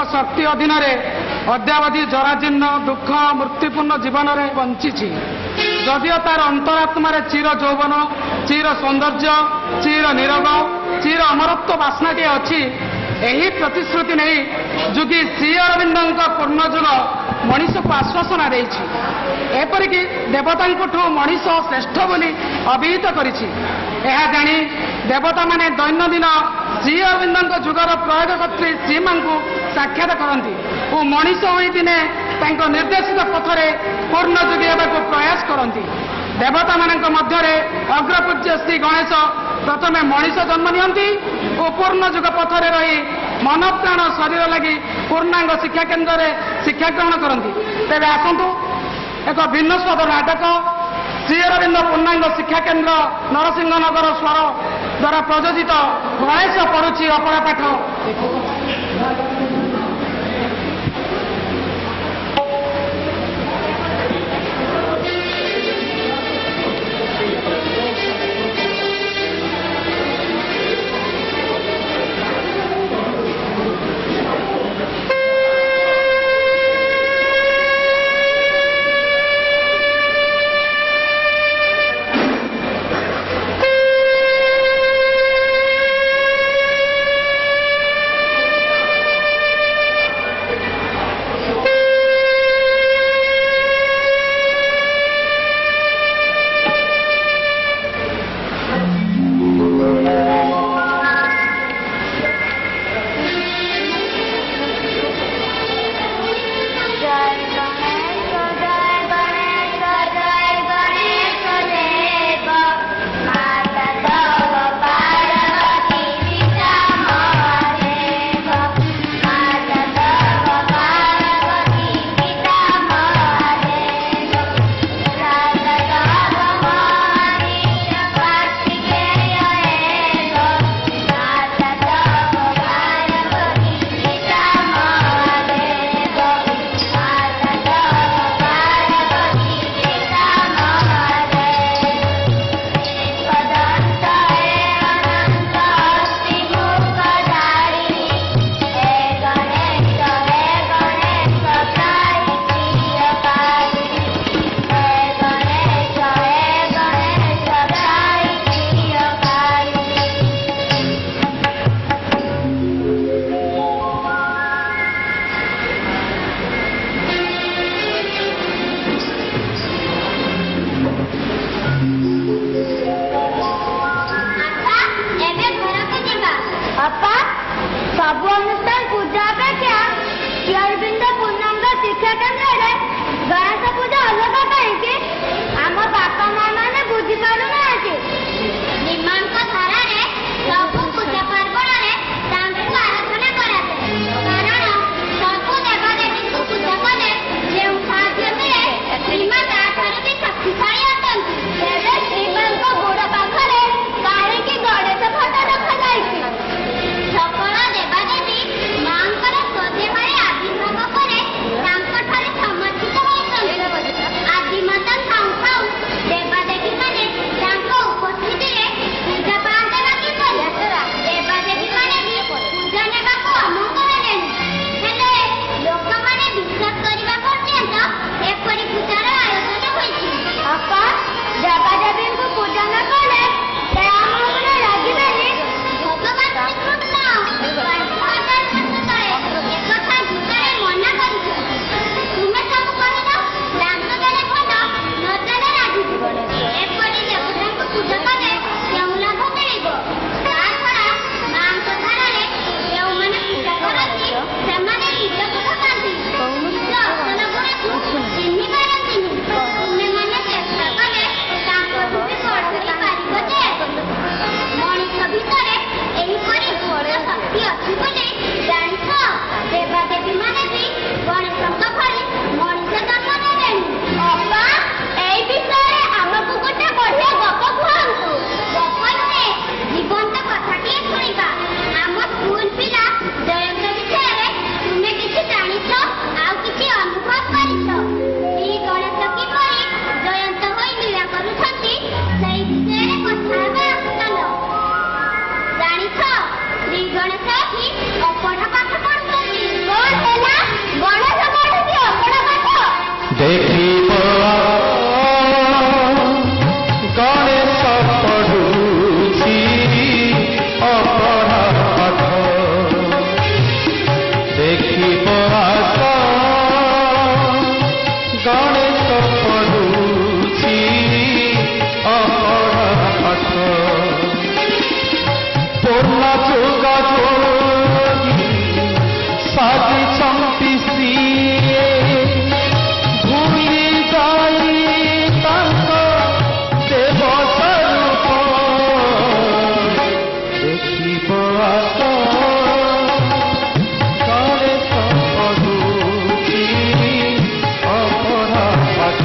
शक्ति अधीन अद्यावधि जराजीर्ण दुख मृत्युपूर्ण जीवन में बंची जदिओ तार अंतरात्म चिर यौवन चिर सौंदर्य चिर निरोग चिर अमरत्व बासनाटी अच्छी यही प्रतिश्रुति नहीं जुगी श्री अरविंद पूर्णजुग मनीष को आश्वासना देपरिक देवता मनीष श्रेष्ठ बोली अभिहित करिछि। यह जानी देवता माने दैनंदिन श्री अरविंद जुगर प्रयोगकर्त्री श्रीमा को साक्षात करती और मनीष होई दिने निर्देशित पथरे पूर्ण जुगी होगा प्रयास करती। देवता मानक मध्य अग्रपूज्य श्री गणेश प्रथमे मनीष जन्म नियंती और पूर्ण जुग पथरे रही मन प्राण शरीर लगी पूर्णांग शिक्षा केन्द्र में शिक्षा ग्रहण करती। तेरे आसतु एक भिन्न स्वाद नाटक श्री अरविंद पूर्णांग शिक्षा केन्द्र नरसिंहनगर स्वर द्वारा प्रयोजित गणेश पड़ुछि अपरा पाठ। आदि ଦେଖିବ ଗଣେଶ ପଢୁଛି ଅପଢ଼ା ପାଠ ଦେଖିବ ଗଣେଶ ପଢୁଛି ଅପଢ଼ା ପାଠ ପୂର୍ଣ୍ଣ ଯୁଗ ଯୋଗୀ ସାଜିଛନ୍ତି ସିଏ ଭୁଲି ଯାଇ ତାଙ୍କ ଦେବ ସ୍ୱରୂପ ଦେଖିବ ଗଣେଶ ପଢୁଛି ଅପଢ଼ା ପାଠ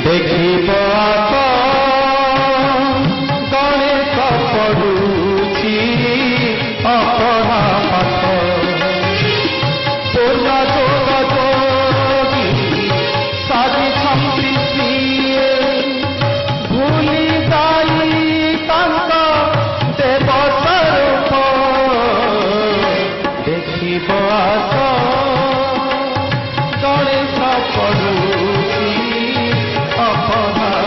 ଦେଖିବ ଗଣେଶ ପଢୁଛି ଅପଢ଼ା ପାଠ ପୂର୍ଣ୍ଣ ଯୋଗ ଯୋଗୀ ସାଜିଛନ୍ତି ସିଏ ଭୁଲି ଯାଇ ତାଙ୍କ ଦେବ ସ୍ୱରୂପ ଦେଖିବ ଗଣେଶ ପଢୁଛି ଅପଢ଼ା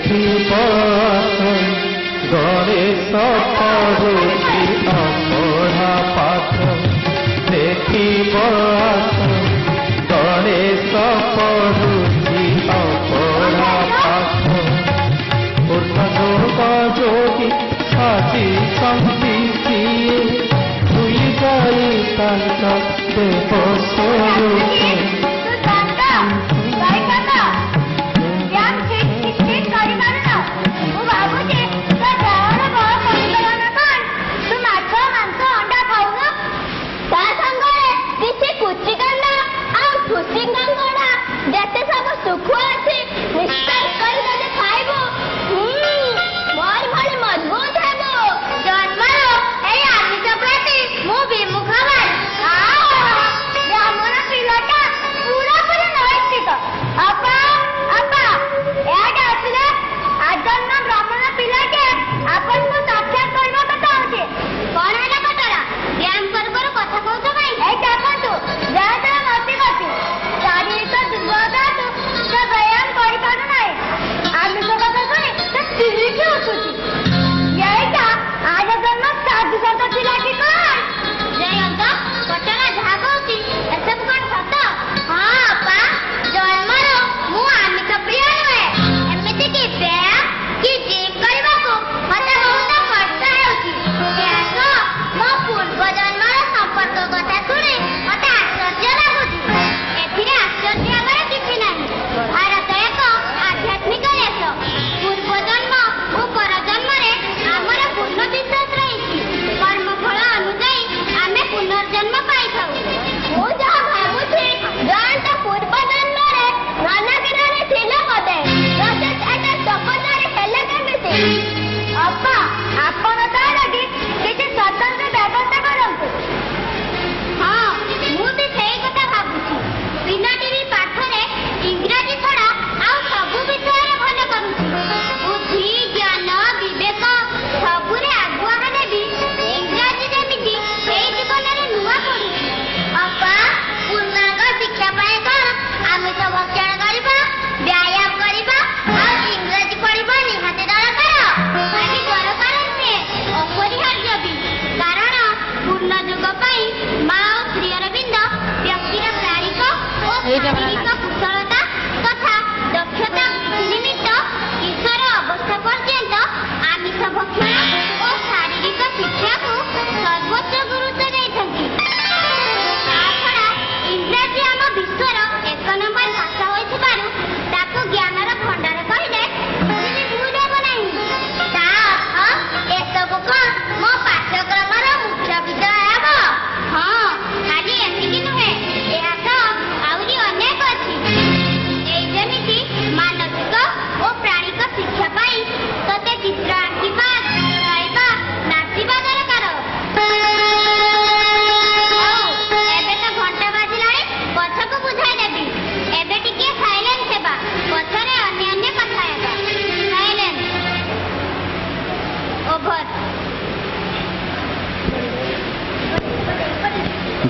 ଦେଖିବ ଗଣେଶ ପଡ଼ୁଛି ଅପଢ଼ା ପାଠ ଦେଖିବ ଗଣେଶ ପଡ଼ୁଛି ଅପଢ଼ା ପାଠ ପୂର୍ଣ୍ଣଯୋଗ ଯୋଗୀ ସାଜିଛନ୍ତି ସିଏ ଭୁଲି ଯାଇ ତାଙ୍କ ଦେବ ସ୍ୱରୂପ କୁଶଳତା ତଥା ଦକ୍ଷତା ନିମିତ୍ତ ଈଶ୍ୱର ଅବସ୍ଥା ପର୍ଯ୍ୟନ୍ତ ଆମିଷ ଭକ୍ଷଣ ଓ ଶାରୀରିକ ଶିକ୍ଷାକୁ ସର୍ବୋଚ୍ଚ ଗୁରୁତ୍ୱ ଦେଇଛନ୍ତି। ତାଛଡ଼ା ଇଂରାଜୀ ଆମ ବିଶ୍ୱର 1 ନମ୍ବର ଭାଷା ହୋଇଥିବାରୁ ତାକୁ ଜ୍ଞାନର ଭଣ୍ଡାର କହିଲେ ଭୁଲ ହେବ ନାହିଁ। ତା ଅର୍ଥ ଏସବୁ କଣ ମୋ ପାଠ୍ୟକ୍ରମର ମୁଖ୍ୟ ବିଷୟ ହେବ? ହଁ, ଖାଲି ଏତିକି ନୁହେଁ, ଏହା ତ ଆହୁରି ଅନେକ ଅଛି। ଏଇ ଯେମିତି ମାନସିକ ଓ ପ୍ରାଣିକ ଶିକ୍ଷା ପାଇଁ ତତେ ଚିତ୍ର ଆଙ୍କିବା, ଗାଇବା, ନାଚିବା ଦରକାର। ହଉ, ଏବେ ତ ଘଣ୍ଟା ବାଜିଲାଣି, ପଛକୁ ବୁଝାଇ ଦେବି। ଏବେ ଟିକେ ସାଇଲେନ୍ସ ହେବା, ପଛରେ ଅନ୍ୟାନ୍ୟ କଥା ହେବା। Silence over.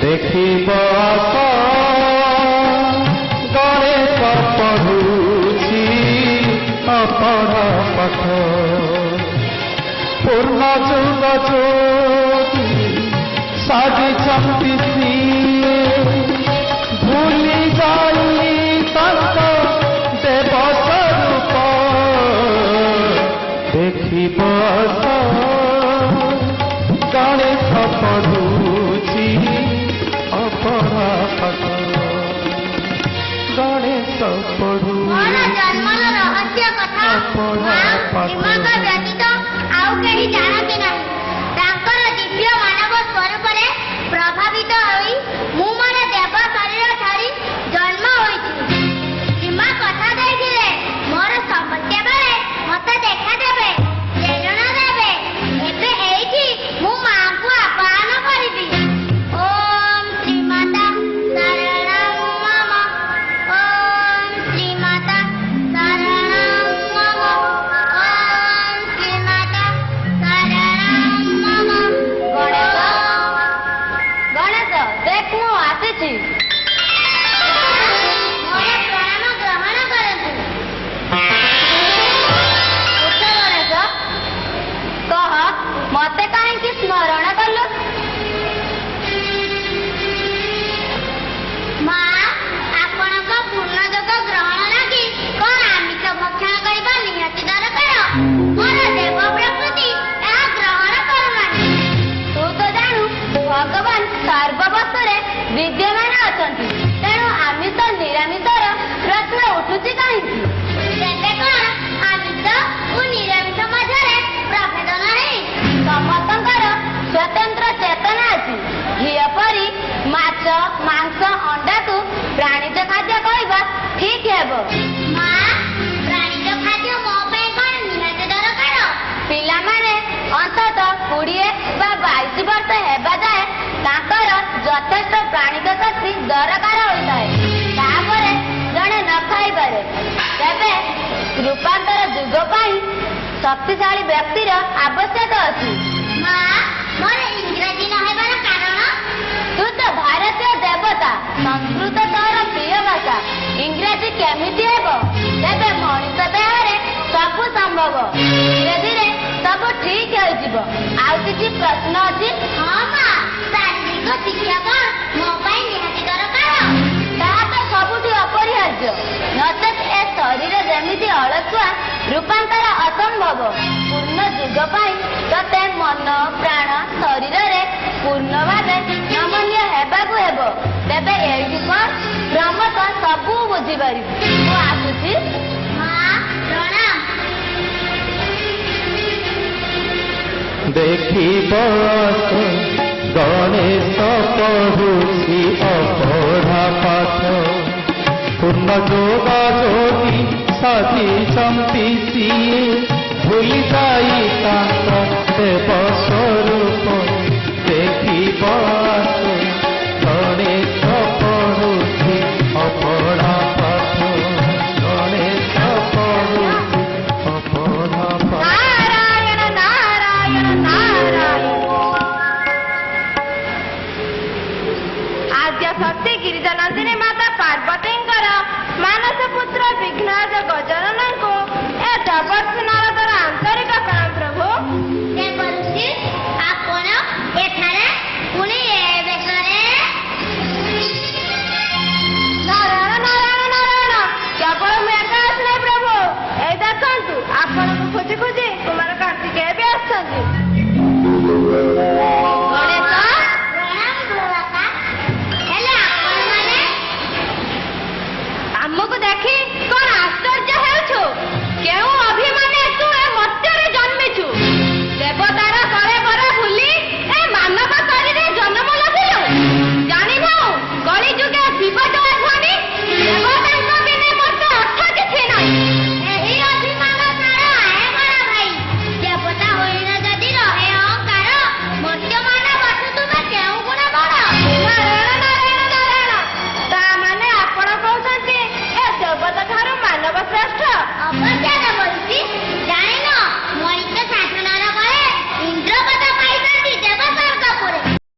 ଦେଖିବ ଗଣେଶ ପଢ଼ୁଛି ଅପଢ଼ା ପାଠ ପୂର୍ଣ୍ଣ ଯୁଗ ଯୋଗୀ ସାଜିଛନ୍ତି ସିଏ ଭୁଲି ଯାଇ ତାଙ୍କ ଦେବ ସ୍ୱରୂପ ଦେଖିବ ଗଣେଶ ପଢ଼ୁଛି ଅପଢ଼ା ପାଠ ଗଣେଶ ମୋର ଜନ୍ମର ରହସ୍ୟ କଥା ଶ୍ରୀମନ୍ତ ବ୍ୟତୀତ ଆଉ କେହି ଜାଣନ୍ତି ନାହିଁ। ତାଙ୍କର ଦିବ୍ୟ ମାନବ ସ୍ୱରୂପରେ ପ୍ରଭାବିତ ହୋଇ ମୁଁ ମୋର ଦେବ ଶରୀର ଧରି ଜନ୍ମ ହୋଇଛି। ଶ୍ରୀମା କଥା ଦେଇଥିଲେ ମୋର ସମସ୍ୟା ବେଳେ ମତେ ଦେଖାଦେବେ, ପ୍ରେରଣା ଦେବେ। ଏବେ ଏଇଠି ମୁଁ ମାଙ୍କୁ ଆବାହନ କରିବି। ଓମ୍ ଶ୍ରୀମାତା ଶରଣଂ ମମ, ଓମ୍ ଶ୍ରୀମାତା ଶରଣଂ ମମ, ଓମ୍ ନିହାତି ଦରକାର ହୋଇଥାଏ। ତାପରେ ଜଣେ ନ ଖାଇପାରେ। ତେବେ ରୂପାନ୍ତର ଯୁଗ ପାଇଁ ଶକ୍ତିଶାଳୀ ବ୍ୟକ୍ତିର ଆବଶ୍ୟକ ଅଛି। ମା, ମୋର ଇଂରାଜୀ ନ ହେବାର କାରଣ? ତୁ ତ ଭାରତୀୟ ଦେବତା, ସଂସ୍କୃତ ତୋର ପ୍ରିୟ ଭାଷା, ଇଂରାଜୀ କେମିତି ହେବ? ତେବେ ମଣିଷ ଦେହରେ ସବୁ ସମ୍ଭବ, ଧୀରେ ଧୀରେ ସବୁ ଠିକ ହୋଇଯିବ। ଆଉ କିଛି ପ୍ରଶ୍ନ ଅଛି? ହଁ ମା, ଶାରୀରିକ ଶିକ୍ଷା କଣ ମୋ ପାଇଁ ନିହାତି ଦରକାର? ତାହା ତ ସବୁଠି ଅପରିହାର୍ଯ୍ୟ। ନଚେତ୍ ଏ ଶରୀର ଯେମିତି ଅଳସୁଆ, ରୂପାନ୍ତର ଅସମ୍ଭବ। ପୂର୍ଣ୍ଣ ଯୁଗ ପାଇଁ ତତେ ମନ ପ୍ରାଣ ଶରୀରରେ ପୂର୍ଣ୍ଣ ଭାବେ ନମନୀୟ ହେବାକୁ ହେବ। ତେବେ ଏଇଠି କଣ କ୍ରମଶଃ ସବୁ ବୁଝିପାରିବୁ। ମୁଁ ଆସୁଛି। ପ୍ରଣାମ। ଦେଖିବ ଗଣେଶ ପଢୁଛି ଅପଢ଼ା ପାଠ, ପୂର୍ଣ୍ଣ ଯୋଗ ଯୋଗୀ ସାଜିଛନ୍ତି ସିଏ, ଭୁଲି ଯାଇ ତାଙ୍କ ଦେବ ସ୍ୱରୂପ ଦେଖିବ